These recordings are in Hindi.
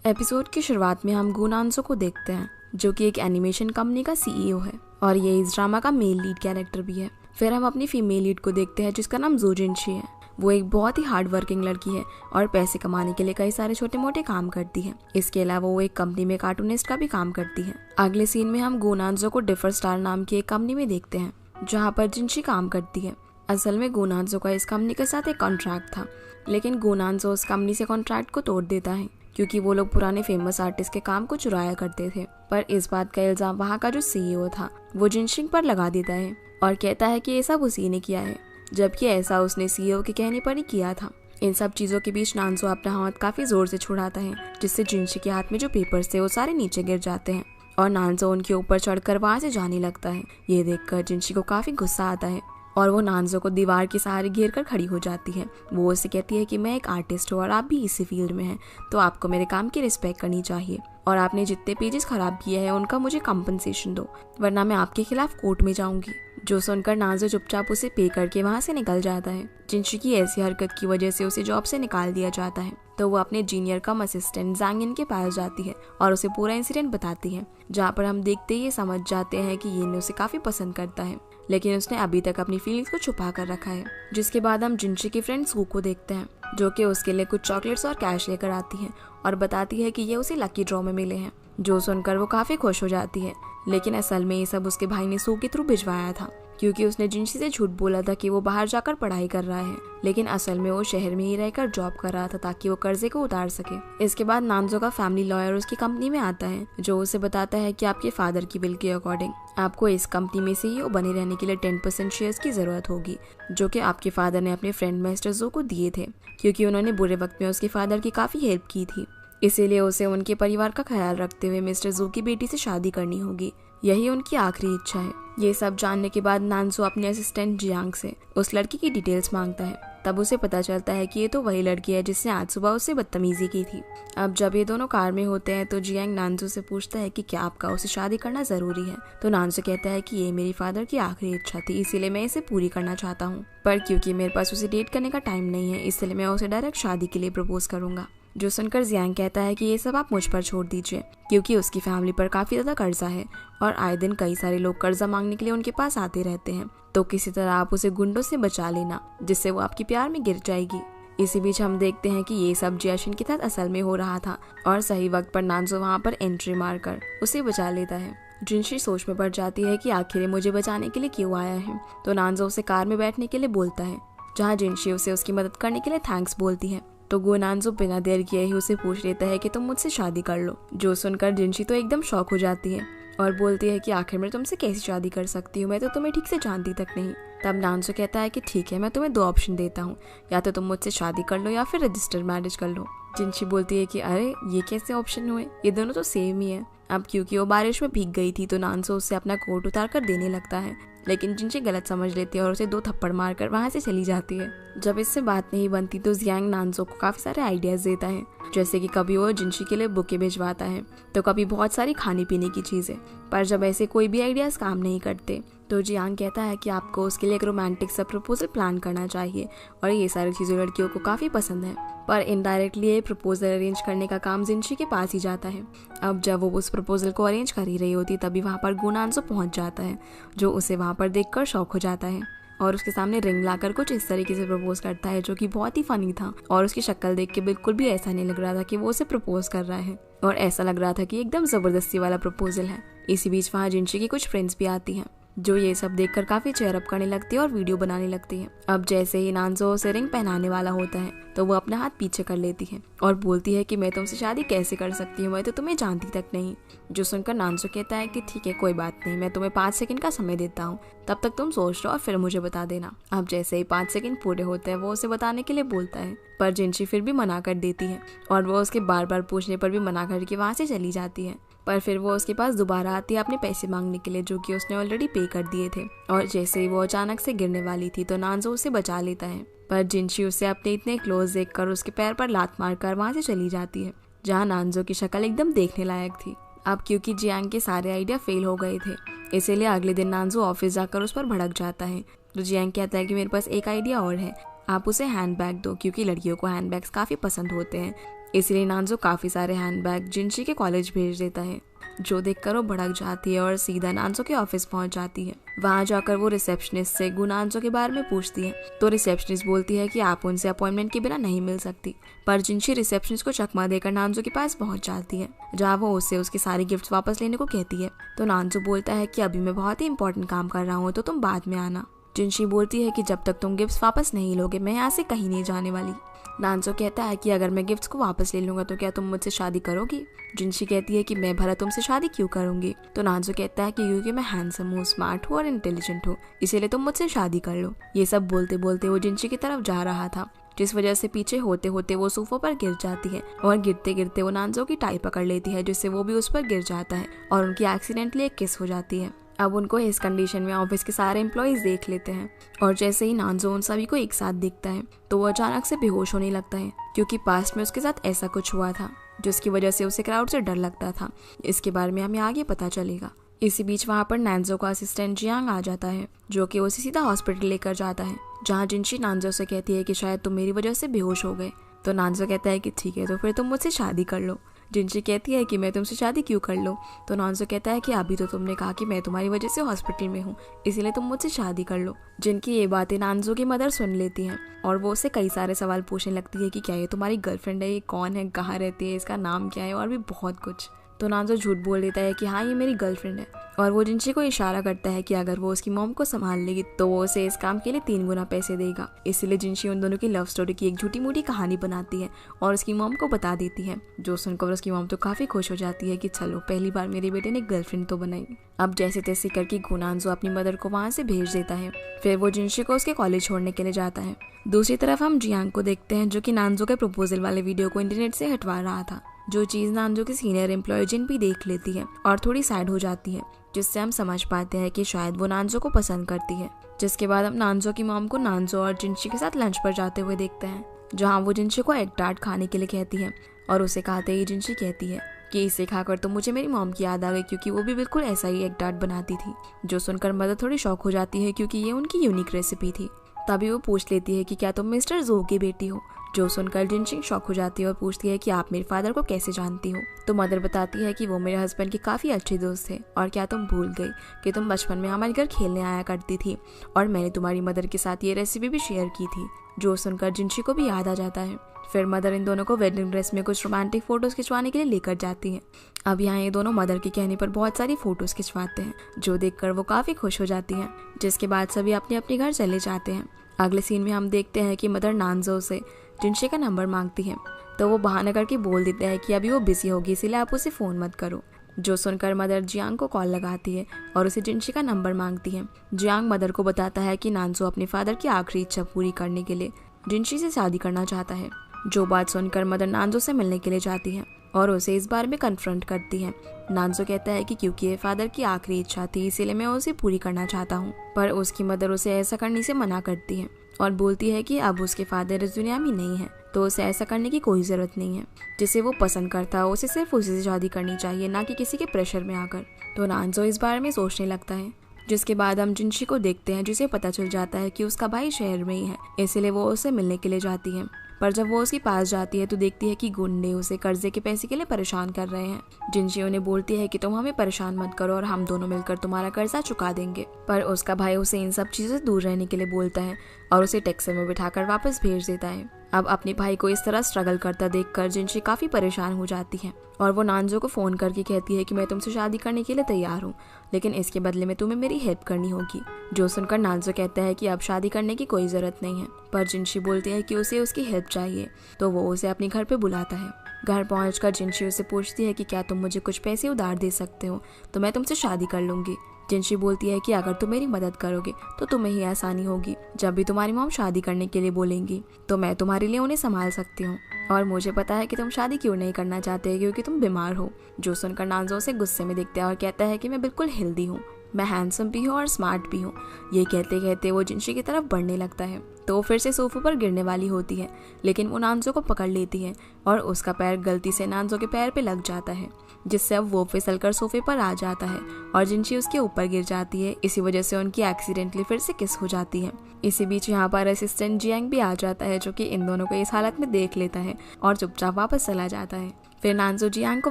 एपिसोड की शुरुआत में हम गो नानजो को देखते हैं, जो कि एक एनिमेशन कंपनी का सीईओ है और ये इस ड्रामा का मेल लीड कैरेक्टर भी है। फिर हम अपनी फीमेल लीड को देखते हैं जिसका नाम जो जिनशी है। वो एक बहुत ही हार्ड वर्किंग लड़की है और पैसे कमाने के लिए कई सारे छोटे मोटे काम करती है। इसके अलावा वो एक कंपनी में कार्टूनिस्ट का भी काम करती है। अगले सीन में हम गो नानजो को डिफर स्टार नाम की एक कंपनी में देखते हैं जहाँ पर जिनशी काम करती है। असल में गो नानजो का इस कंपनी के साथ एक कॉन्ट्रैक्ट था, लेकिन गो नानजो उस कंपनी से कॉन्ट्रैक्ट को तोड़ देता है क्योंकि वो लोग पुराने फेमस आर्टिस्ट के काम को चुराया करते थे। पर इस बात का इल्जाम वहाँ का जो सीईओ था वो जिनशी पर लगा देता है और कहता है कि ये सब उसी ने किया है, जबकि ऐसा उसने सीईओ के कहने पर ही किया था। इन सब चीजों के बीच नानजो अपना हाथ काफी जोर से छुड़ाता है, जिससे जिनशी के हाथ में जो पेपर्स थे वो सारे नीचे गिर जाते हैं और नानजो उनके ऊपर चढ़कर वहां से जाने लगता है। ये देखकर जिनशी को काफी गुस्सा आता है और वो नानजो को दीवार के सहारे घेर कर खड़ी हो जाती है। वो उससे कहती है कि मैं एक आर्टिस्ट हूँ और आप भी इसी फील्ड में हैं, तो आपको मेरे काम की रिस्पेक्ट करनी चाहिए और आपने जितने पेजेस खराब किए हैं उनका मुझे कंपनसेशन दो, वरना मैं आपके खिलाफ कोर्ट में जाऊंगी। जो सुनकर नानजो चुपचाप उसे पे करके वहाँ से निकल जाता है। जिनशी की ऐसी हरकत की वजह से उसे जॉब से निकाल दिया जाता है, तो वो अपने जूनियर कम असिस्टेंट जांगिन के पास जाती है और उसे पूरा इंसिडेंट बताती है, जहाँ पर हम देखते ही समझ जाते हैं कि ये उसे काफी पसंद करता है, लेकिन उसने अभी तक अपनी फीलिंग्स को छुपा कर रखा है। जिसके बाद हम जिनशी की फ्रेंड सू को देखते हैं, जो कि उसके लिए कुछ चॉकलेट्स और कैश लेकर आती है और बताती है कि ये उसे लकी ड्रॉ में मिले हैं। जो सुनकर वो काफी खुश हो जाती है, लेकिन असल में ये सब उसके भाई ने सू के थ्रू भिजवाया था, क्योंकि उसने जिनशी से झूठ बोला था कि वो बाहर जाकर पढ़ाई कर रहा है, लेकिन असल में वो शहर में ही रहकर जॉब कर रहा था ताकि वो कर्जे को उतार सके। इसके बाद नानजो का फैमिली लॉयर उसकी कंपनी में आता है, जो उसे बताता है कि आपके फादर की विल के अकॉर्डिंग आपको इस कंपनी में सीईओ बने रहने के लिए 10% शेयर्स की जरूरत होगी, जो कि आपके फादर ने अपने फ्रेंड मिस्टर जो को दिए थे, क्योंकि उन्होंने बुरे वक्त में उसके फादर की काफी हेल्प की थी। इसीलिए उसे उनके परिवार का ख्याल रखते हुए मिस्टर जू की बेटी से शादी करनी होगी। यही उनकी आखिरी इच्छा है। ये सब जानने के बाद नानजो अपने असिस्टेंट जियांग से उस लड़की की डिटेल्स मांगता है। तब उसे पता चलता है कि ये तो वही लड़की है जिसने आज सुबह उससे बदतमीजी की थी। अब जब ये दोनों कार में होते हैं तो जियांग नानजो से पूछता है कि क्या आपका उसे शादी करना जरूरी है, तो नानजो कहता है कि ये मेरी फादर की आखिरी इच्छा थी, इसीलिए मैं इसे पूरी करना चाहता हूँ, पर क्योंकि मेरे पास उसे डेट करने का टाइम नहीं है, इसलिए मैं उसे डायरेक्ट शादी के लिए प्रपोज करूंगा। जो सुनकर जियांग कहता है कि ये सब आप मुझ पर छोड़ दीजिए, क्योंकि उसकी फैमिली पर काफी ज्यादा कर्जा है और आए दिन कई सारे लोग कर्जा मांगने के लिए उनके पास आते रहते हैं, तो किसी तरह आप उसे गुंडों से बचा लेना, जिससे वो आपके प्यार में गिर जाएगी। इसी बीच हम देखते हैं कि ये सब जैशन के साथ असल में हो रहा था और सही वक्त पर नानजो वहाँ पर एंट्री मारकर उसे बचा लेता है। जिनशी सोच में पड़ जाती है कि आखिर मुझे बचाने के लिए क्यों आया है, तो नानजो उसे कार में बैठने के लिए बोलता है, जहाँ जिनशी उसे उसकी मदद करने के लिए थैंक्स बोलती है। तो गो नानजो बिना देर किए ही उसे पूछ लेता है कि तुम मुझसे शादी कर लो। जो सुनकर जिनशी तो एकदम शॉक हो जाती है और बोलती है कि आखिर मैं तुमसे कैसे शादी कर सकती हूँ, मैं तो तुम्हें ठीक से जानती तक नहीं। तब नानजो कहता है कि ठीक है, मैं तुम्हें 2 ऑप्शन देता हूँ, या तो तुम मुझसे शादी कर लो या फिर रजिस्टर मैरिज कर लो। जिनशी बोलती है कि अरे ये कैसे ऑप्शन हुए, ये दोनों तो सेम ही है। अब क्योंकि वो बारिश में भीग गई थी तो नानजो उससे अपना कोट उतार कर देने लगता है, लेकिन जिनशी गलत समझ लेती है और उसे 2 थप्पड़ मारकर वहां से चली जाती है। जब इससे बात नहीं बनती तो जियांग नानजो को काफी सारे आइडियाज देता है, जैसे कि कभी वो जिनशी के लिए बुके भिजवाता है, तो कभी बहुत सारी खाने पीने की चीजें। पर जब ऐसे कोई भी आइडियाज काम नहीं करते तो जियांग कहता है कि आपको उसके लिए एक रोमांटिक सा प्रपोजल प्लान करना चाहिए और ये सारी चीजें लड़कियों को काफी पसंद है। पर इनडायरेक्टली ये प्रपोजल अरेंज करने का काम जिनशी के पास ही जाता है। अब जब वो उस प्रपोजल को अरेंज कर ही रही होती तभी वहाँ पर गो नानजो पहुंच जाता है, जो उसे वहाँ पर देखकर शॉक हो जाता है और उसके सामने रिंग लाकर कुछ इस तरीके से प्रपोज करता है, जो कि बहुत ही फनी था और उसकी शक्ल देख के बिल्कुल भी ऐसा नहीं लग रहा था कि वो उसे प्रपोज कर रहा है और ऐसा लग रहा था कि एकदम जबरदस्ती वाला प्रपोजल है। इसी बीच वहाँ जिनशी की कुछ फ्रेंड्स भी आती हैं, जो ये सब देखकर काफी चेयर अप करने लगती है और वीडियो बनाने लगती है। अब जैसे ही नानजो उसे रिंग पहनाने वाला होता है तो वो अपना हाथ पीछे कर लेती है और बोलती है कि मैं तुमसे शादी कैसे कर सकती हूँ, मैं तो तुम्हें जानती तक नहीं। जो सुनकर नानजो कहता है कि ठीक है कोई बात नहीं, मैं तुम्हें 5 सेकंड का समय देता हूँ, तब तक तुम सोच लो और फिर मुझे बता देना। अब जैसे ही 5 सेकंड पूरे होते हैं वो उसे बताने के लिए बोलता है, पर जिनशी फिर भी मना कर देती है और वो उसके बार बार पूछने पर भी मना करके वहाँ से चली जाती है। पर फिर वो उसके पास दोबारा आती है अपने पैसे मांगने के लिए, जो कि उसने ऑलरेडी पे कर दिए थे, और जैसे ही वो अचानक से गिरने वाली थी तो नानजो उसे बचा लेता है। पर जिनशी उसे अपने इतने क्लोज देखकर उसके पैर पर लात मारकर वहां से चली जाती है, जहाँ नानजो की शक्ल एकदम देखने लायक थी। अब क्योंकि जियांग के सारे आइडिया फेल हो गए थे, इसीलिए अगले दिन नानजो ऑफिस जाकर उस पर भड़क जाता है। तो जियांग कहता है कि मेरे पास एक आइडिया और है, आप उसे हैंडबैग दो, क्योंकि लड़कियों को हैंडबैग्स काफ़ी पसंद होते हैं। इसलिए नानजो काफ़ी सारे हैंडबैग जिनशी के कॉलेज भेज देता है, जो देखकर वो भड़क जाती है और सीधा नानजो के ऑफिस पहुंच जाती है। वहां जाकर वो रिसेप्शनिस्ट से नानजो के बारे में पूछती है, तो रिसेप्शनिस्ट बोलती है कि आप उनसे अपॉइंटमेंट के बिना नहीं मिल सकती। पर जिनशी रिसेप्शनिस्ट को चकमा देकर नानजो के पास पहुंच जाती है, जहाँ वो उससे उसकी सारी गिफ्ट्स वापस लेने को कहती है। तो नानजो बोलता है कि अभी मैं बहुत ही इंपॉर्टेंट काम कर रहा हूँ, तो तुम बाद में आना। जिनशी बोलती है कि जब तक तुम गिफ्ट्स वापस नहीं लोगे मैं यहाँ से कहीं नहीं जाने वाली। नानजो कहता है कि अगर मैं गिफ्ट्स को वापस ले लूंगा तो क्या तुम मुझसे शादी करोगी? जिनशी कहती है कि मैं भला तुमसे शादी क्यों करूंगी? तो नानजो कहता है कि क्योंकि मैं हैंडसम हूँ, स्मार्ट हूँ और इंटेलिजेंट हूँ, इसीलिए तुम मुझसे शादी कर लो। ये सब बोलते बोलते वो जिनशी की तरफ जा रहा था, जिस वजह से पीछे होते होते वो सोफा पर गिर जाती है और गिरते गिरते वो नानजो की टाई पकड़ लेती है, जिससे वो भी उस पर गिर जाता है और उनकी एक्सीडेंटली एक किस हो जाती है। अब उनको इस कंडीशन में ऑफिस के सारे एम्प्लॉयज देख लेते हैं और जैसे ही नानजो उन सभी को एक साथ देखता है तो वो अचानक से बेहोश होने लगता है, क्योंकि पास्ट में उसके साथ ऐसा कुछ हुआ था जिसकी वजह से उसे क्राउड से डर लगता था। इसके बारे में हमें आगे पता चलेगा। इसी बीच वहाँ पर नानजो का असिस्टेंट जियांग आ जाता है, जो कि उसे सीधा हॉस्पिटल लेकर जाता है, जहाँ जिनशी नानजो से कहती है कि शायद तुम मेरी वजह से बेहोश हो गए। तो नानजो कहता है कि ठीक है, तो फिर तुम मुझसे शादी कर लो। जिनशी कहती है कि मैं तुमसे शादी क्यों कर लूँ? तो नानजो कहता है कि अभी तो तुमने कहा कि मैं तुम्हारी वजह से हॉस्पिटल में हूँ, इसीलिए तुम मुझसे शादी कर लो। जिनकी ये बातें नानजो की मदर सुन लेती हैं और वो उससे कई सारे सवाल पूछने लगती है कि क्या ये तुम्हारी गर्लफ्रेंड है, ये कौन है, कहाँ रहती है, इसका नाम क्या है और भी बहुत कुछ। तो नानजो झूठ बोल देता है कि हाँ ये मेरी गर्लफ्रेंड है, और वो जिनशी को इशारा करता है कि अगर वो उसकी मॉम को संभाल लेगी तो वो उसे इस काम के लिए 3 गुना पैसे देगा। इसलिए जिनशी उन दोनों की लव स्टोरी की एक झूठी मूठी कहानी बनाती है और उसकी मॉम को बता देती है, जो सुनकर उसकी मॉम तो काफी खुश हो जाती है कि चलो पहली बार मेरे बेटे ने गर्लफ्रेंड तो बनाई। अब जैसे तैसे करके नानजो अपनी मदर को वहाँ से भेज देता है। फिर वो जिनशी को उसके कॉलेज छोड़ने के लिए जाता है। दूसरी तरफ हम जियांग को देखते हैं, जो कि नानजो के प्रपोजल वाले वीडियो को इंटरनेट से हटवा रहा था, जो चीज नानजो की सीनियर एम्प्लॉय जिन भी देख लेती है और थोड़ी सैड हो जाती है, जिससे हम समझ पाते हैं कि शायद वो नानजो को पसंद करती है। जिसके बाद हम नानजो की मॉम को नानजो और जिनशी के साथ लंच पर जाते हुए देखते हैं, जहाँ वो जिनशी को एग टार्ट खाने के लिए कहती है और उसे खाते ही जिनशी कहती है कि इसे खाकर तो मुझे मेरी मॉम की याद आ गई, क्योंकि वो भी बिल्कुल ऐसा ही एग टार्ट बनाती थी। जो सुनकर मदर थोड़ी शॉक हो जाती है, क्योंकि ये उनकी यूनिक रेसिपी थी। तभी वो पूछ लेती है कि क्या तुम मिस्टर जो की बेटी हो? जो सुनकर जिनशी शॉक हो जाती है और पूछती है कि आप मेरे फादर को कैसे जानती हो? तो मदर बताती है कि वो मेरे हस्बैंड के काफ़ी अच्छे दोस्त थे, और क्या तुम भूल गई कि तुम बचपन में हमारे घर खेलने आया करती थी और मैंने तुम्हारी मदर के साथ ये रेसिपी भी शेयर की थी। जो सुनकर जिनशी को भी याद आ जाता है। फिर मदर इन दोनों को वेडिंग ड्रेस में कुछ रोमांटिक फोटोज खिंचवाने के लिए लेकर जाती है। अब यहाँ ये दोनों मदर के कहने पर बहुत सारी फोटोज खिंचवाते हैं, जो देखकर वो काफ़ी खुश हो जाती हैं। जिसके बाद सभी अपने अपने घर चले जाते हैं। अगले सीन में हम देखते हैं कि मदर नानजो से जिनशी का नंबर मांगती है, तो वो बहाना करके बोल देता है कि अभी वो बिजी होगी, इसीलिए आप उसे फ़ोन मत करो। जो सुनकर मदर जियांग को कॉल लगाती है और उसे जिनशी का नंबर मांगती है। जियांग मदर को बताता है कि नानजो अपने फादर की आखिरी इच्छा पूरी करने के लिए जिनशी से शादी करना चाहता है। जो बात सुनकर मदर नानजो से मिलने के लिए जाती है और उसे इस बारे में कन्फ्रंट करती है। नानजो कहता है कि क्योंकि ये फादर की आखिरी इच्छा थी, इसीलिए मैं उसे पूरी करना चाहता हूँ। पर उसकी मदर उसे ऐसा करने से मना करती है और बोलती है कि अब उसके फादर इस दुनिया में नहीं है, तो उसे ऐसा करने की कोई ज़रूरत नहीं है। जिसे वो पसंद करता है उसे सिर्फ उसी से शादी करनी चाहिए, ना कि किसी के प्रेशर में आकर। तो नानजो इस बारे में सोचने लगता है। जिसके बाद हम जिनशी को देखते हैं, जिसे पता चल जाता है कि उसका भाई शहर में ही है, इसलिए वो उसे मिलने के लिए जाती है। पर जब वो उसके पास जाती है तो देखती है कि गुंडे उसे कर्जे के पैसे के लिए परेशान कर रहे हैं। जिनशी उन्हें बोलती है कि तुम हमें परेशान मत करो और हम दोनों मिलकर तुम्हारा कर्जा चुका देंगे। पर उसका भाई उसे इन सब चीज़ों से दूर रहने के लिए बोलता है और उसे टैक्सी में बिठाकर वापस भेज देता है। अब अपने भाई को इस तरह स्ट्रगल करता देखकर जिनशी काफ़ी परेशान हो जाती है और वो नानजो को फ़ोन करके कहती है कि मैं तुमसे शादी करने के लिए तैयार हूँ, लेकिन इसके बदले में तुम्हें मेरी हेल्प करनी होगी। जो सुनकर नानजो कहता है कि अब शादी करने की कोई ज़रूरत नहीं है, पर जिनशी बोलती है कि उसे उसकी हेल्प चाहिए, तो वो उसे अपने घर पे बुलाता है। घर पहुंचकर जिनशी उसे पूछती है कि क्या तुम मुझे कुछ पैसे उधार दे सकते हो, तो मैं तुमसे शादी कर लूँगी। जिनशी बोलती है कि अगर तुम मेरी मदद करोगे तो तुम्हें ही आसानी होगी। जब भी तुम्हारी मॉम शादी करने के लिए बोलेंगी तो मैं तुम्हारे लिए उन्हें संभाल सकती हूँ, और मुझे पता है कि तुम शादी क्यों नहीं करना चाहते क्योंकि तुम बीमार हो। जो सुनकर नानजो उसे गुस्से में देखता है और कहता है कि मैं बिल्कुल हेल्दी हूँ, मैं हैंडसम भी हूँ और स्मार्ट भी हूँ। ये कहते कहते वो जिनशी की तरफ बढ़ने लगता है तो वो फिर से सोफे पर गिरने वाली होती है, लेकिन वो नानजो को पकड़ लेती है और उसका पैर गलती से नानजो के पैर पे लग जाता है, जिससे अब वो फिसलकर सोफे पर आ जाता है और जिनशी उसके ऊपर गिर जाती है। इसी वजह से उनकी एक्सीडेंटली फिर से किस हो जाती है। इसी बीच यहाँ पर असिस्टेंट जियांग भी आ जाता है, जो कि इन दोनों को इस हालत में देख लेता है और चुपचाप वापस चला जाता है। फिर नानजो जियांग को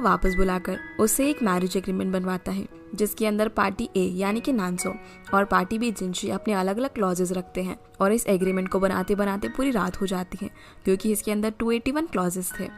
वापस बुलाकर उससे एक मैरिज एग्रीमेंट बनवाता है, जिसके अंदर पार्टी ए यानी कि नानजो और पार्टी बी जिनशी अपने अलग अलग क्लॉजेज रखते हैं। और इस एग्रीमेंट को बनाते बनाते पूरी रात हो जाती है, क्योंकि इसके अंदर 281 क्लॉजेज थे।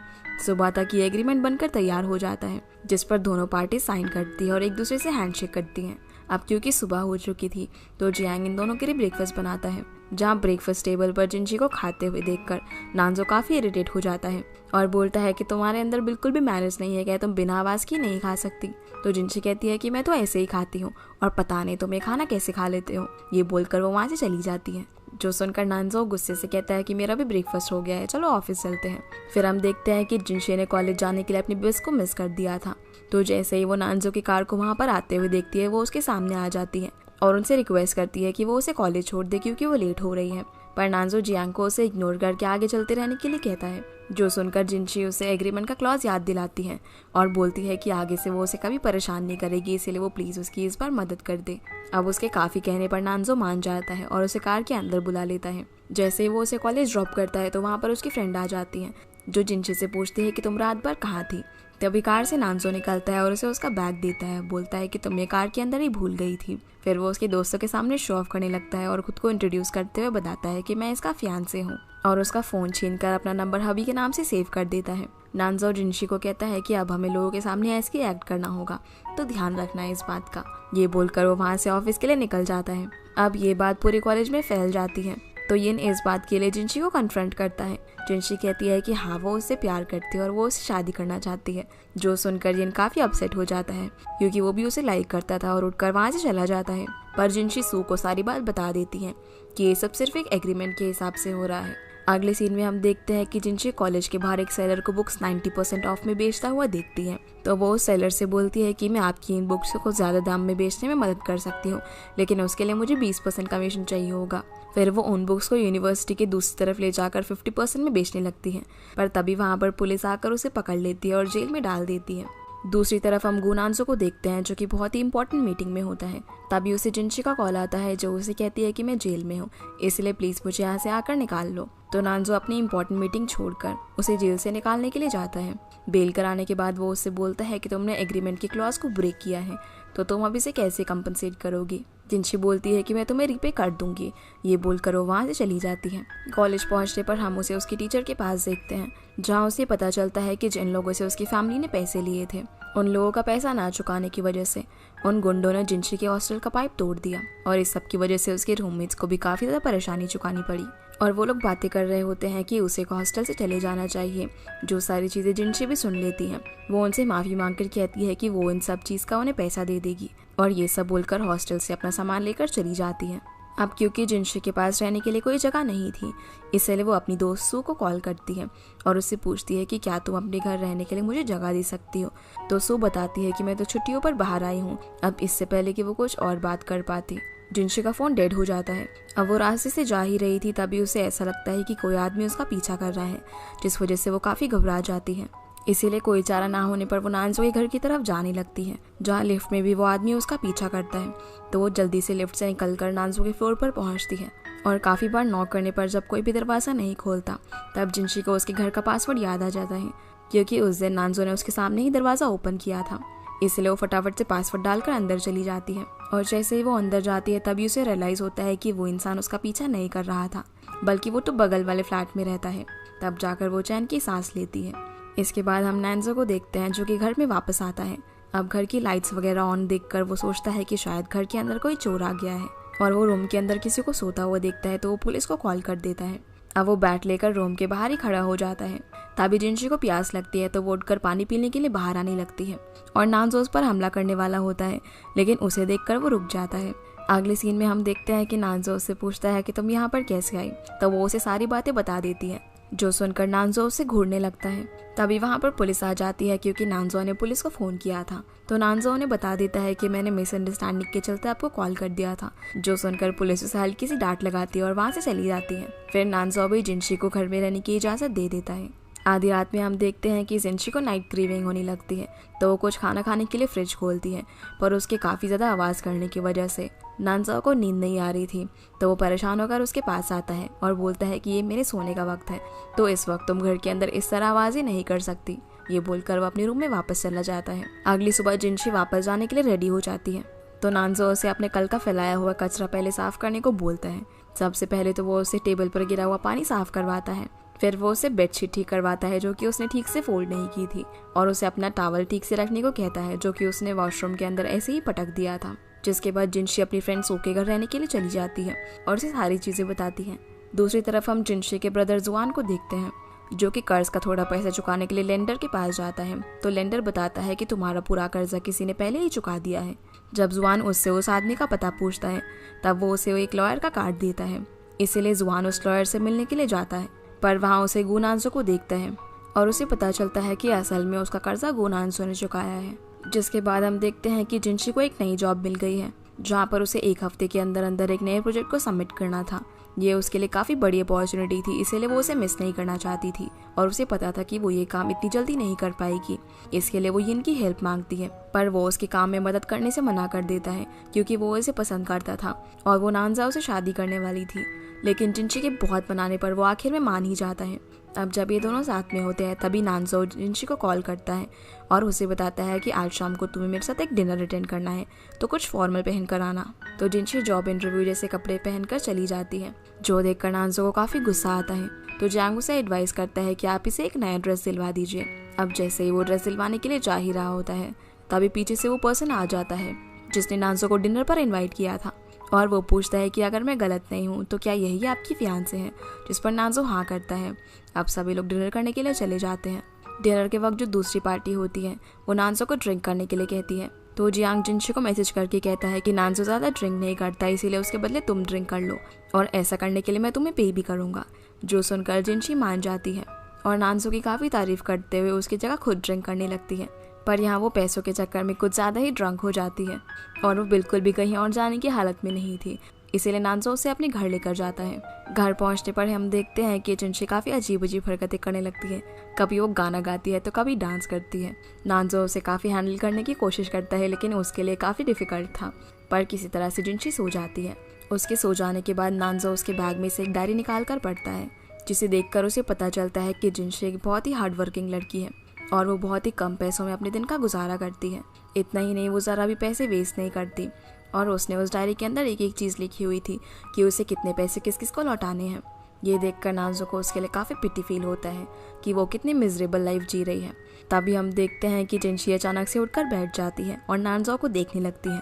सुबह तक ये एग्रीमेंट बनकर तैयार हो जाता है, जिस पर दोनों पार्टी साइन करती है और एक दूसरे से हैंडशेक करती हैं। अब क्योंकि सुबह हो चुकी थी तो जियांग इन दोनों के लिए ब्रेकफास्ट बनाता है, जहाँ ब्रेकफास्ट टेबल पर जिनशी को खाते हुए देखकर नानजो काफ़ी इरिटेट हो जाता है और बोलता है कि तुम्हारे अंदर बिल्कुल भी मैनर्स नहीं है, क्या तुम बिना आवाज़ की नहीं खा सकती। तो जिनशी कहती है कि मैं तो ऐसे ही खाती हूँ और पता नहीं तुम ये खाना कैसे खा लेते हो। ये बोलकर वो वहाँ से चली जाती है, जो सुनकर नानजो गुस्से से कहता है कि मेरा भी ब्रेकफास्ट हो गया है, चलो ऑफिस चलते हैं। फिर हम देखते हैं कि जिनशी ने कॉलेज जाने के लिए अपनी बस को मिस कर दिया था, तो जैसे ही वो नानजो की कार को वहाँ पर आते हुए देखती है, वो उसके सामने आ जाती है और उनसे रिक्वेस्ट करती है कि वो उसे कॉलेज छोड़ दे क्योंकि वो लेट हो रही है। पर नानजो जियांग को उसे इग्नोर करके आगे चलते रहने के लिए कहता है, जो सुनकर जिनशी उसे एग्रीमेंट का क्लॉज याद दिलाती है और बोलती है कि आगे से वो उसे कभी परेशान नहीं करेगी, इसीलिए वो प्लीज़ उसकी इस बार मदद कर दे। अब उसके काफ़ी कहने पर नानजो मान जाता है और उसे कार के अंदर बुला लेता है। जैसे ही वो उसे कॉलेज ड्रॉप करता है तो वहाँ पर उसकी फ्रेंड आ जाती है, जो जिनशी से पूछती है कि तुम रात भर कहाँ थी। तभी कार से नानजो निकलता है और उसे उसका बैग देता है, बोलता है कि तुम ये कार के अंदर ही भूल गई थी। फिर वो उसके दोस्तों के सामने शो ऑफ करने लगता है और खुद को इंट्रोड्यूस करते हुए बताता है कि मैं इसका फियांसे हूँ और उसका फ़ोन छीनकर अपना नंबर हबी के नाम से सेव कर देता है। नानजो जिनशी को कहता है कि अब हमें लोगों के सामने ऐसे ही एक्ट करना होगा, तो ध्यान रखना है इस बात का। ये बोलकर वो वहाँ से ऑफिस के लिए निकल जाता है। अब ये बात पूरे कॉलेज में फैल जाती है, तो यिन इस बात के लिए जिनशी को कन्फ्रंट करता है। जिनशी कहती है कि हाँ वो उससे प्यार करती है और वो उससे शादी करना चाहती है, जो सुनकर यिन काफ़ी अपसेट हो जाता है क्योंकि वो भी उसे लाइक करता था और उठकर वहाँ से चला जाता है। पर जिनशी सू को सारी बात बता देती है कि ये सब सिर्फ एक एग्रीमेंट के हिसाब से हो रहा है। अगले सीन में हम देखते हैं कि जिनशी कॉलेज के बाहर एक सेलर को बुक्स 90% ऑफ में बेचता हुआ देखती है, तो वो उस सेलर से बोलती है कि मैं आपकी इन बुक्स को ज़्यादा दाम में बेचने में मदद कर सकती हूँ, लेकिन उसके लिए मुझे 20% कमीशन चाहिए होगा। फिर वो उन बुक्स को यूनिवर्सिटी के दूसरी तरफ ले जाकर 50% में बेचने लगती है, पर तभी वहाँ पर पुलिस आकर उसे पकड़ लेती है और जेल में डाल देती है। दूसरी तरफ हम गुनानजो को देखते हैं, जो कि बहुत ही इंपॉर्टेंट मीटिंग में होता है। तभी उसे जिनशी का कॉल आता है, जो उसे कहती है कि मैं जेल में हूँ, इसलिए प्लीज़ मुझे यहाँ से आकर निकाल लो। तो नानजो अपनी इंपॉर्टेंट मीटिंग छोड़कर उसे जेल से निकालने के लिए जाता है। बेल कराने के बाद वो उससे बोलता है कि तुमने एग्रीमेंट की क्लॉज को ब्रेक किया है, तो तुम अब इसे कैसे कंपनसेट करोगी। जिनशी बोलती है कि मैं तुम्हें रीपे कर दूंगी। ये बोलकर वो वहाँ से चली जाती है। कॉलेज पहुँचने पर हम उसे उसकी टीचर के पास देखते हैं, जहाँ उसे पता चलता है कि जिन लोगों से उसकी फैमिली ने पैसे लिए थे, उन लोगों का पैसा ना चुकाने की वजह से उन गुंडों ने जिनशी के हॉस्टल का पाइप तोड़ दिया और इस सब की वजह से उसके रूममेट्स को भी काफ़ी ज़्यादा परेशानी चुकानी पड़ी। और वो लोग बातें कर रहे होते हैं कि उसे हॉस्टल से चले जाना चाहिए। जो सारी चीज़ें जिनशी भी सुन लेती हैं, वो उनसे माफ़ी मांगकर कहती है कि वो इन सब चीज़ का उन्हें पैसा दे देगी और ये सब बोलकर हॉस्टल से अपना सामान लेकर चली जाती है। अब क्योंकि जिनशी के पास रहने के लिए कोई जगह नहीं थी, इसलिए वो अपनी दोस्त सू को कॉल करती है और उससे पूछती है कि क्या तुम अपने घर रहने के लिए मुझे जगह दे सकती हो। तो सू बताती है कि मैं तो छुट्टियों पर बाहर आई हूँ। अब इससे पहले कि वो कुछ और बात कर पाती, जिनशी का फ़ोन डेड हो जाता है। अब वो रास्ते से जा ही रही थी, तभी उसे ऐसा लगता है कि कोई आदमी उसका पीछा कर रहा है, जिस वजह से वो काफ़ी घबरा जाती है। इसीलिए कोई चारा ना होने पर वो नानजो के घर की तरफ जाने लगती है, जहाँ लिफ्ट में भी वो आदमी उसका पीछा करता है। तो वो जल्दी से लिफ्ट से निकलकर नानजो के फ्लोर पर पहुँचती है और काफ़ी बार नॉक करने पर जब कोई भी दरवाज़ा नहीं खोलता, तब जिनशी को उसके घर का पासवर्ड याद आ जाता है, क्योंकि उस दिन नानजो ने उसके सामने ही दरवाज़ा ओपन किया था। इसलिए वो फटाफट से पासवर्ड डालकर अंदर चली जाती है और जैसे ही वो अंदर जाती है तभी उसे रियलाइज़ होता है कि वो इंसान उसका पीछा नहीं कर रहा था, बल्कि वो तो बगल वाले फ्लैट में रहता है। तब जाकर वो चैन की सांस लेती है। इसके बाद हम नानजो को देखते हैं, जो कि घर में वापस आता है। अब घर की लाइट्स वगैरह ऑन देखकर वो सोचता है कि शायद घर के अंदर कोई चोर आ गया है और वो रूम के अंदर किसी को सोता हुआ देखता है, तो वो पुलिस को कॉल कर देता है। अब वो बैट लेकर रूम के बाहर ही खड़ा हो जाता है। तभी जिनशी को प्यास लगती है, तो वो उठकर पानी पीने के लिए बाहर आने लगती है और नानजो उस पर हमला करने वाला होता है, लेकिन उसे देखकर वो रुक जाता है। अगले सीन में हम देखते हैं कि नानजो उससे पूछता है कि तुम यहाँ पर कैसे आई, तो वो उसे सारी बातें बता देती है, जो सुनकर नानजो उसे घूरने लगता है। तभी वहाँ पर पुलिस आ जाती है क्योंकि नानजो ने पुलिस को फ़ोन किया था। तो नानजो उन्हें बता देता है कि मैंने मिसअंडरस्टैंडिंग के चलते आपको कॉल कर दिया था। जो सुनकर पुलिस उसे हल्की सी डांट लगाती है और वहाँ से चली जाती है। फिर नानजो भी जिनशी को घर में रहने की इजाज़त दे देता है। आधी रात में हम देखते हैं कि जिनशी को नाइट क्रेविंग होने लगती है, तो वो कुछ खाना खाने के लिए फ्रिज खोलती है, पर उसके काफ़ी ज़्यादा आवाज़ करने की वजह से नानजो को नींद नहीं आ रही थी। तो वो परेशान होकर उसके पास आता है और बोलता है कि ये मेरे सोने का वक्त है, तो इस वक्त तुम घर के अंदर इस तरह आवाज़ें नहीं कर सकती। ये बोलकर वो अपने रूम में वापस चला जाता है। अगली सुबह जिनशी वापस जाने के लिए रेडी हो जाती है, तो नानजो उसे अपने कल का फैलाया हुआ कचरा पहले साफ करने को बोलता है। सबसे पहले तो वो उसे टेबल पर गिरा हुआ पानी साफ करवाता है। फिर वो उसे बेडशीट ठीक करवाता है जो कि उसने ठीक से फोल्ड नहीं की थी, और उसे अपना टॉवल ठीक से रखने को कहता है जो कि उसने वॉशरूम के अंदर ऐसे ही पटक दिया था। जिसके बाद जिनशी अपनी फ्रेंड सो के घर रहने के लिए चली जाती है और उसे सारी चीज़ें बताती है। दूसरी तरफ हम जिनशी के ब्रदर जुआन को देखते हैं जो कि कर्ज का थोड़ा पैसा चुकाने के लिए लेंडर के पास जाता है। तो लेंडर बताता है कि तुम्हारा पूरा कर्जा किसी ने पहले ही चुका दिया है। जब जुआन उससे उस आदमी का पता पूछता है तब वो उसे एक लॉयर का कार्ड देता है, इसीलिए जुआन उस लॉयर से मिलने के लिए जाता है। पर वहाँ उसे गुनांसो को देखता है और उसे पता चलता है कि असल में उसका कर्जा गुनांसो ने चुकाया है। जिसके बाद हम देखते हैं कि जिनशी को एक नई जॉब मिल गई है जहाँ पर उसे एक हफ्ते के अंदर अंदर एक नए प्रोजेक्ट को सबमिट करना था। ये उसके लिए काफ़ी बड़ी अपॉर्चुनिटी थी, इसीलिए वो उसे मिस नहीं करना चाहती थी और उसे पता था कि वो ये काम इतनी जल्दी नहीं कर पाएगी। इसके लिए वो यिन की हेल्प मांगती है, पर वो उसके काम में मदद करने से मना कर देता है क्योंकि वो उसे पसंद करता था और वो नानजाओ से शादी करने वाली थी। लेकिन जिनशी के बहुत मनाने पर वो आखिर में मान ही जाता है। अब जब ये दोनों साथ में होते हैं तभी नानजाओ जिनशी को कॉल करता है और उसे बताता है कि आज शाम को तुम्हें मेरे साथ एक डिनर अटेंड करना है, तो कुछ फॉर्मल पहन कर आना। तो जिनशी जॉब इंटरव्यू जैसे कपड़े पहनकर चली जाती है, जो देखकर नानजाओ को काफ़ी गुस्सा आता है। तो जैंग उसे एडवाइस करता है कि आप इसे एक नया ड्रेस दिलवा दीजिए। अब जैसे ही वो ड्रेस दिलवाने के लिए जा ही रहा होता है तभी पीछे से वो पर्सन आ जाता है जिसने नानजाओ को डिनर पर इन्वाइट किया था, और वो पूछता है कि अगर मैं गलत नहीं हूँ तो क्या यही आपकी फियांसे है, जिस पर नानजाओ हाँ करता है। अब सभी लोग डिनर करने के लिए चले जाते हैं। डिनर के वक्त जो दूसरी पार्टी होती है वो नानजाओ को ड्रिंक करने के लिए कहती है। तो जियांग जिनशी को मैसेज करके कहता है कि नानजाओ ज़्यादा ड्रिंक नहीं करता, इसीलिए उसके बदले तुम ड्रिंक कर लो और ऐसा करने के लिए मैं तुम्हें पे भी करूँगा। जो सुनकर जिनशी मान जाती है और नानजाओ की काफ़ी तारीफ करते हुए उसकी जगह खुद ड्रिंक करने लगती है। पर यहाँ वो पैसों के चक्कर में कुछ ज़्यादा ही ड्रंक हो जाती है और वो बिल्कुल भी कहीं और जाने की हालत में नहीं थी, इसीलिए नानजाओ उसे अपने घर लेकर जाता है। घर पहुंचने पर हम देखते हैं कि जिनशी काफ़ी अजीब अजीब हरकतें करने लगती है। कभी वो गाना गाती है तो कभी डांस करती है। नानजाओ उसे काफ़ी हैंडल करने की कोशिश करता है लेकिन उसके लिए काफ़ी डिफिकल्ट था, पर किसी तरह से जिनशी सो जाती है। उसके सो जाने के बाद नानजाओ उसके बैग में से एक डायरी निकाल कर पढ़ता है, जिसे देखकर उसे पता चलता है कि जिनशी एक बहुत ही हार्ड वर्किंग लड़की है और वो बहुत ही कम पैसों में अपने दिन का गुजारा करती है। इतना ही नहीं, वो ज़रा भी पैसे वेस्ट नहीं करती और उसने उस डायरी के अंदर एक एक चीज़ लिखी हुई थी कि उसे कितने पैसे किस किस को लौटाने हैं। ये देखकर नानजाओ को उसके लिए काफ़ी पिटी फील होता है कि वो कितनी मिजरेबल लाइफ जी रही है। तभी हम देखते हैं कि जिनशी अचानक से उठकर बैठ जाती है और नानजाओ को देखने लगती है।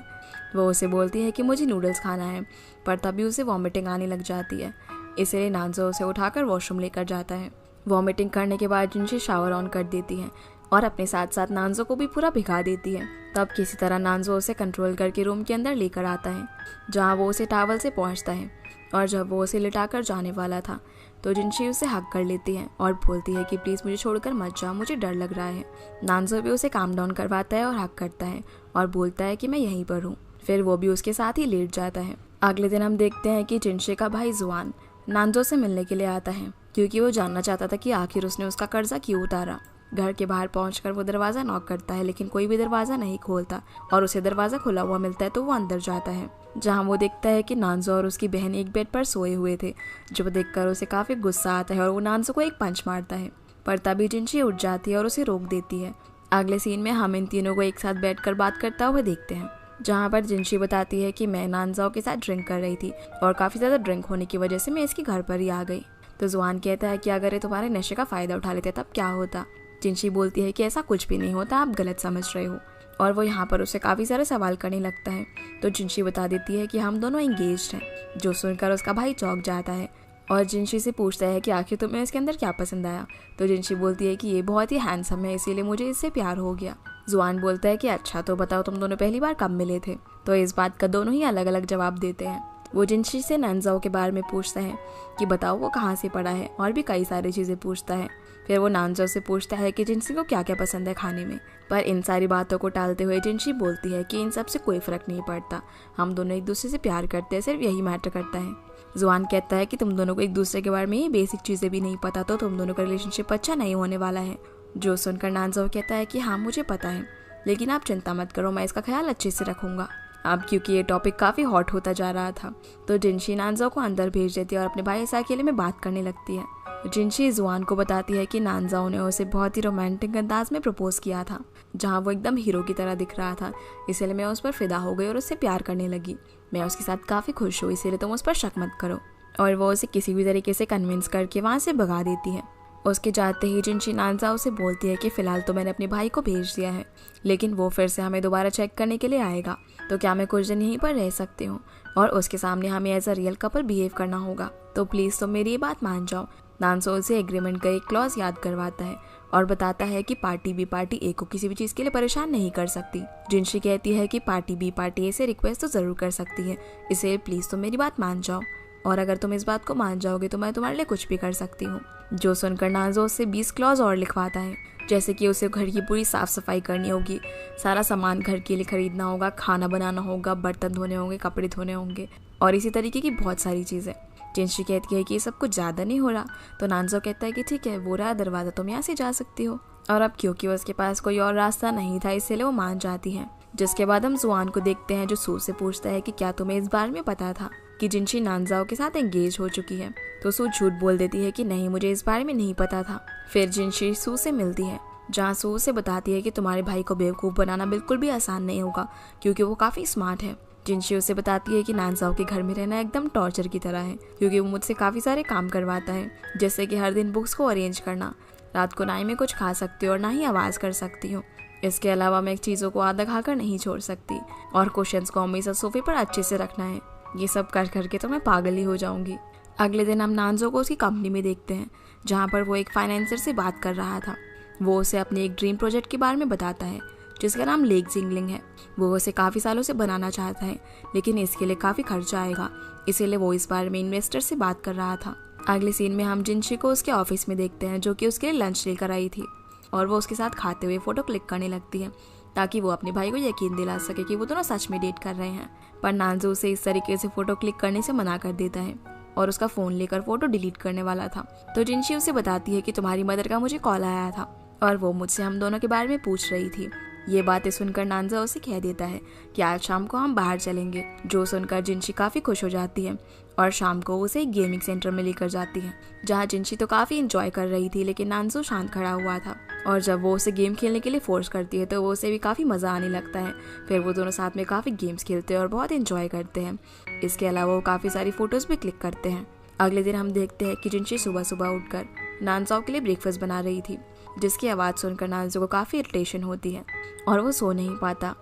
वो उसे बोलती है कि मुझे नूडल्स खाना है, पर तभी उसे वॉमिटिंग आने लग जाती है, इसलिए नानजाओ उसे उठाकर वॉशरूम लेकर जाता है। वॉमिटिंग करने के बाद जिनशी शावर ऑन कर देती है और अपने साथ साथ नानजाओ को भी पूरा भिगा देती है। तब किसी तरह नानजाओ उसे कंट्रोल करके रूम के अंदर लेकर आता है, जहाँ वो उसे टॉवल से पहुँचता है, और जब वो उसे लिटाकर जाने वाला था तो जिनशी उसे हक कर लेती है और बोलती है कि प्लीज़ मुझे छोड़कर मत जाओ, मुझे डर लग रहा है। नानजाओ भी उसे काम डाउन करवाता है और हक करता है और बोलता है कि मैं यहीं पर हूँ। फिर वो भी उसके साथ ही लेट जाता है। अगले दिन हम देखते हैं कि जिनशी का भाई जुआन नानजाओ से मिलने के लिए आता है क्योंकि वो जानना चाहता था कि आखिर उसने उसका कर्जा क्यों उतारा। घर के बाहर पहुंचकर वो दरवाज़ा नॉक करता है लेकिन कोई भी दरवाज़ा नहीं खोलता और उसे दरवाज़ा खुला हुआ मिलता है, तो वो अंदर जाता है, जहां वो देखता है कि नानजाओ और उसकी बहन एक बेड पर सोए हुए थे। जो देखकर उसे काफ़ी गुस्सा आता है और वो नानजाओ को एक पंच मारता है, पर तभी जिनशी उठ जाती है और उसे रोक देती है। अगले सीन में हम इन तीनों को एक साथ बैठ कर बात करता हुए देखते हैं, जहाँ पर जिनशी बताती है कि मैं नानजाओ के साथ ड्रिंक कर रही थी और काफ़ी ज़्यादा ड्रिंक होने की वजह से मैं इसके घर पर ही आ गई। तो जुआन कहता है कि अगर ये तुम्हारे नशे का फ़ायदा उठा लेते तब क्या होता। जिनशी बोलती है कि ऐसा कुछ भी नहीं होता, आप गलत समझ रहे हो, और वो यहाँ पर उसे काफ़ी सारे सवाल करने लगता है। तो जिनशी बता देती है कि हम दोनों एंगेज्ड हैं। जो सुनकर उसका भाई चौंक जाता है और जिनशी से पूछता है कि आखिर तुम्हें इसके अंदर क्या पसंद आया। तो जिनशी बोलती है कि ये बहुत ही हैंडसम है, इसीलिए मुझे इससे प्यार हो गया। जुआन बोलता है कि अच्छा तो बताओ तुम दोनों पहली बार कब मिले थे। तो इस बात का दोनों ही अलग अलग जवाब देते हैं। वो जिनशी से नानजाओ के बारे में पूछता है कि बताओ वो कहाँ से पढ़ा है, और भी कई सारी चीज़ें पूछता है। फिर वो नानजाओ से पूछता है कि जिनशी को क्या क्या पसंद है खाने में, पर इन सारी बातों को टालते हुए जिनशी बोलती है कि इन सब से कोई फ़र्क नहीं पड़ता, हम दोनों एक दूसरे से प्यार करते हैं, सिर्फ यही मैटर करता है। जुआन कहता है कि तुम दोनों को एक दूसरे के बारे में ये बेसिक चीज़ें भी नहीं पता तो तुम दोनों का रिलेशनशिप अच्छा नहीं होने वाला है। जो सुनकर नानजाओ कहता है कि हाँ मुझे पता है, लेकिन आप चिंता मत करो, मैं इसका ख्याल अच्छे से रखूँगा। अब क्योंकि ये टॉपिक काफ़ी हॉट होता जा रहा था तो जिनशी नानजाओ को अंदर भेज देती है और अपने भाई से अकेले में बात करने लगती है। जिनशी जुआन को बताती है कि नानजाओ ने उसे बहुत ही रोमांटिक अंदाज में प्रपोज किया था, जहाँ वो एकदम हीरो की तरह दिख रहा था, इसलिए मैं उस पर फिदा हो गई और उससे प्यार करने लगी। मैं उसके साथ काफ़ी खुश हूँ, इसीलिए तुम उस पर शक मत करो। और वो उसे किसी भी तरीके से कन्विंस करके वहाँ से भगा देती है। उसके जाते ही जिनशी नानजाओ से बोलती है कि फ़िलहाल तो मैंने अपने भाई को भेज दिया है, लेकिन वो फिर से हमें दोबारा चेक करने के लिए आएगा, तो क्या मैं कुछ दिन यहीं पर रह सकती हूँ और उसके सामने हमें as a real couple behave करना होगा, तो प्लीज़ तुम मेरी ये बात मान जाओ। नानजाओ उसे एग्रीमेंट का एक क्लॉज याद करवाता है और बताता है कि पार्टी ए को किसी भी चीज़ के लिए परेशान नहीं कर सकती। जिनशी कहती है कि पार्टी ए से रिक्वेस्ट तो ज़रूर कर सकती है, इसलिए प्लीज़ तुम मेरी बात मान जाओ, और अगर तुम इस बात को मान जाओगे तो मैं तुम्हारे लिए कुछ भी कर सकती हूँ। जो सुनकर नानजाओ से 20 क्लॉज और लिखवाता है, जैसे कि उसे घर की पूरी साफ़ सफाई करनी होगी, सारा सामान घर के लिए खरीदना होगा, खाना बनाना होगा, बर्तन धोने होंगे, कपड़े धोने होंगे और इसी तरीके की बहुत सारी चीज़ें। जिनशी कहती है कि ये सब कुछ ज़्यादा नहीं हो रहा, तो नानजाओ कहता है कि ठीक है, वो रहा दरवाज़ा, तुम यहाँ से जा सकती हो। और अब क्योंकि उसके पास कोई और रास्ता नहीं था, इसलिए वो मान जाती है। जिसके बाद हम जुआन को देखते हैं जो सू से पूछता है कि क्या तुम्हें इस बारे में पता था कि जिनशी नानजाओ के साथ एंगेज हो चुकी है, तो सू झूठ बोल देती है कि नहीं, मुझे इस बारे में नहीं पता था। फिर जिनशी सू से मिलती है, जहाँ सू से बताती है कि तुम्हारे भाई को बेवकूफ़ बनाना बिल्कुल भी आसान नहीं होगा क्योंकि वो काफ़ी स्मार्ट है। जिनशी उसे बताती है कि नानजाओ के घर में रहना एकदम टॉर्चर की तरह है, क्योंकि वो मुझसे काफ़ी सारे काम करवाता है, जैसे कि हर दिन बुक्स को अरेंज करना, रात को ना ही मैं कुछ खा सकती हूँ और ना ही आवाज़ कर सकती हूँ। इसके अलावा मैं चीज़ों को आधा खाकर नहीं छोड़ सकती और क्वेश्चंस को हमेशा सोफे पर अच्छे से रखना है। ये सब कर करके तो मैं पागल ही हो जाऊंगी। अगले दिन हम नानजाओ को उसकी कंपनी में देखते हैं, जहाँ पर वो एक फाइनेंसर से बात कर रहा था। वो उसे अपने एक ड्रीम प्रोजेक्ट के बारे में बताता है जिसका नाम लेक जिंगलिंग है। वो उसे काफ़ी सालों से बनाना चाहता है, लेकिन इसके लिए काफ़ी खर्चा आएगा, इसीलिए वो इस बारे में इन्वेस्टर से बात कर रहा था। अगले सीन में हम जिनशी को उसके ऑफिस में देखते हैं, जो कि उसके लिए लंच लेकर आई थी, और वो उसके साथ खाते हुए फ़ोटो क्लिक करने लगती है ताकि वो अपने भाई को यकीन दिला सके कि वो दोनों सच में डेट कर रहे हैं। पर नानजाओ उसे इस तरीके से फ़ोटो क्लिक करने से मना कर देता है और उसका फ़ोन लेकर फ़ोटो डिलीट करने वाला था। तो जिनशी उसे बताती है कि तुम्हारी मदर का मुझे कॉल आया था और वो मुझसे हम दोनों के बारे में पूछ रही थी। ये बातें सुनकर नानजाओ उसे कह देता है कि आज शाम को हम बाहर चलेंगे। जो सुनकर जिनशी काफ़ी खुश हो जाती है और शाम को उसे एक गेमिंग सेंटर में लेकर जाती है, जहाँ जिनशी तो काफ़ी इंजॉय कर रही थी, लेकिन नानजाओ शांत खड़ा हुआ था। और जब वो उसे गेम खेलने के लिए फोर्स करती है तो वो उसे भी काफ़ी मज़ा आने लगता है। फिर वो दोनों साथ में काफ़ी गेम्स खेलते हैं और बहुत इंजॉय करते हैं। इसके अलावा वो काफ़ी सारी फ़ोटोज़ भी क्लिक करते हैं। अगले दिन हम देखते हैं कि जिनशी सुबह सुबह उठकर नानजाओ के लिए ब्रेकफास्ट बना रही थी, जिसकी आवाज़ सुनकर नानजाओ को काफ़ी इरिटेशन होती है और वो सो नहीं पाता,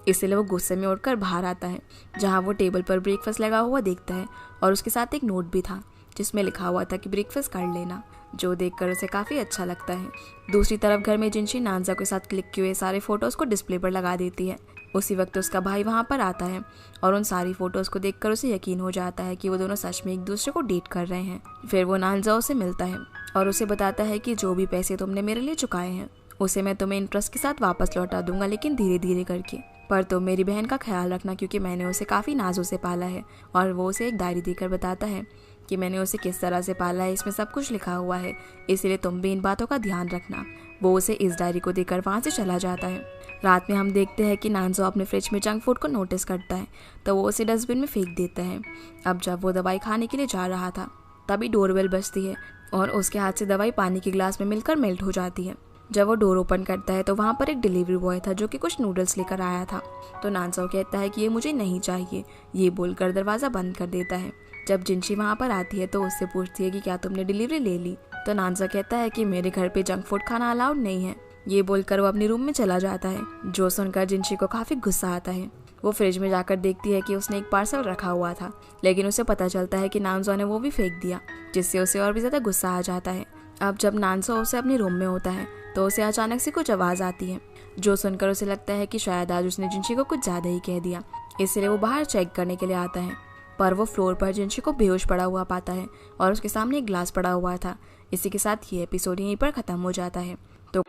इसलिए वो गुस्से में उठकर बाहर आता है, जहाँ वो टेबल पर ब्रेकफास्ट लगा हुआ देखता है और उसके साथ एक नोट भी था जिसमें लिखा हुआ था कि ब्रेकफास्ट कर लेना, जो देखकर उसे काफ़ी अच्छा लगता है। दूसरी तरफ घर में जिनशी नानजाओ के साथ क्लिक किए हुए सारे फ़ोटोज़ को डिस्प्ले पर लगा देती है। उसी वक्त उसका भाई वहाँ पर आता है और उन सारी फ़ोटोज़ को देखकर उसे यकीन हो जाता है कि वो दोनों सच में एक दूसरे को डेट कर रहे हैं। फिर वो नानजाओ से मिलता है और उसे बताता है कि जो भी पैसे तुमने मेरे लिए चुकाए हैं उसे मैं तुम्हें इंटरेस्ट के साथ वापस लौटा दूंगा, लेकिन धीरे धीरे करके। पर तुम मेरी बहन का ख्याल रखना, क्योंकि मैंने उसे काफ़ी नाजों से पाला है। और वो उसे एक डायरी देकर बताता है कि मैंने उसे किस तरह से पाला है, इसमें सब कुछ लिखा हुआ है, इसलिए तुम भी इन बातों का ध्यान रखना। वो उसे इस डायरी को देकर वहाँ से चला जाता है। रात में हम देखते हैं कि नानजाओ अपने फ्रिज में जंक फूड को नोटिस करता है, तो वो उसे डस्टबिन में फेंक देता है। अब जब वो दवाई खाने के लिए जा रहा था तभी डोरबेल बजती है और उसके हाथ से दवाई पानी के गिलास में मिलकर मेल्ट हो जाती है। जब वो डोर ओपन करता है तो वहाँ पर एक डिलीवरी बॉय था जो कि कुछ नूडल्स लेकर आया था। तो नानजाओ कहता है कि ये मुझे नहीं चाहिए, ये बोलकर दरवाज़ा बंद कर देता है। जब जिनशी वहाँ पर आती है तो उससे पूछती है कि क्या तुमने डिलीवरी ले ली। तो नानजाओ कहता है कि मेरे घर पे जंक फूड खाना अलाउड नहीं है। ये बोलकर वो अपने रूम में चला जाता है। जो सुनकर जिनशी को काफ़ी गुस्सा आता है। वो फ्रिज में जाकर देखती है कि उसने एक पार्सल रखा हुआ था, लेकिन उसे पता चलता है कि नानजाओ ने वो भी फेंक दिया, जिससे उसे और भी ज़्यादा गुस्सा आ जाता है। अब जब नानजाओ उसे अपने रूम में होता है तो उसे अचानक से कुछ आवाज़ आती है, जो सुनकर उसे लगता है कि शायद आज उसने जिनशी को कुछ ज़्यादा ही कह दिया, इसलिए वो बाहर चेक करने के लिए आता है। पर वो फ्लोर पर जिनशी को बेहोश पड़ा हुआ पाता है और उसके सामने एक ग्लास पड़ा हुआ था। इसी के साथ ये एपिसोड यहीं पर ख़त्म हो जाता है। तो